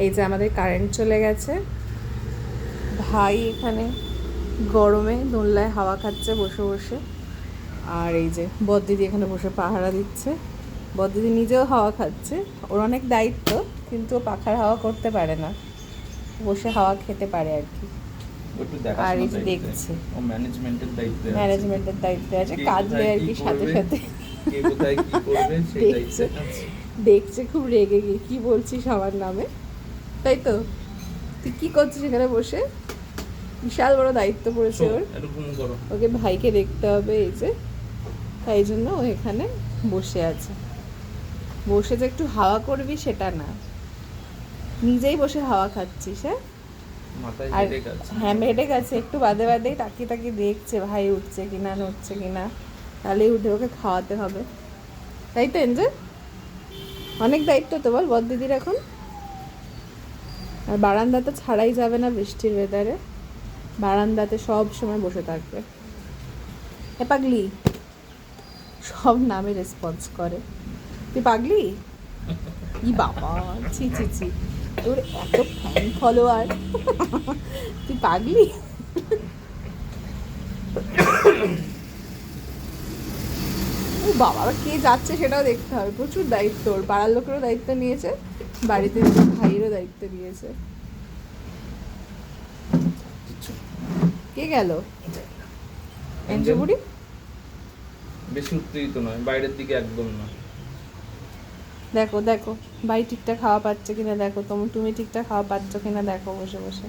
এই যে আমাদের কারেন্ট চলে গেছে, ভাই এখানে গরমে দোলনায় হাওয়া খাচ্ছে বসে বসে, আর এই যে বড়দিদি এখানে বসে পাহারা দিচ্ছে। বড়দিদি নিজেও হাওয়া খাচ্ছে, ওর অনেক দায়িত্ব কিন্তু ও পাখার হাওয়া করতে পারে না, বসে হাওয়া খেতে পারে আর কি। আর এই যে দেখছে ম্যানেজমেন্টের দায়িত্বে আছে, কাঁদলে আর কি সাথে সাথে দেখছে দেখছে খুব রেগে গিয়ে কি বলছিস আমার নামে, তাই তো? তুই কি করছিস এখানে বসে? বিশাল বড় দায়িত্ব পড়েছে ওর, ওকে ভাইকে দেখতে হবে, এই যে তাই জন্য ও এখানে বসে আছে। বসে যে একটু হাওয়া করবি সেটা না, নিজেই বসে হাওয়া খাচ্ছিস। হ্যাঁ, আর হ্যাঁ মেটে গেছে, একটু বাদে বাদেই তাকিয়ে তাকিয়ে দেখছে ভাই উঠছে কিনা নড়ছে কিনা, তাহলেই উঠে ওকে খাওয়াতে হবে, তাই তো এনজয়? অনেক দায়িত্ব তো বল বড়দিদির এখন। আর বারান্দাতে ছাড়াই যাবে না বৃষ্টির ওয়েদারে, বারান্দাতে সব সময় বসে থাকবে। এ পাগলি, সব নামে রেসপন্স করে। তুই পাগলি? ই বাবা, ছি ছি ছি, তোর এত ফ্যান ফলোয়ার, তুই পাগলি? ও বাবা, কে যাচ্ছে সেটাও দেখতে হবে, প্রচুর দায়িত্ব ওর, পাড়ার লোকেরও দায়িত্ব নিয়েছে, বাড়িতে নিজের ভাইয়েরও দায়িত্ব নিয়েছে। কে গেল? এঞ্জুবুড়ি বেশি উত্তেজিত নয়, বাইরের দিকে একদম না। দেখো দেখো ভাই ঠিকঠাক খাওয়া পাচ্ছে কিনা দেখো, তুমি ঠিকঠাক খাওয়া পাচ্ছ কিনা দেখো বসে বসে।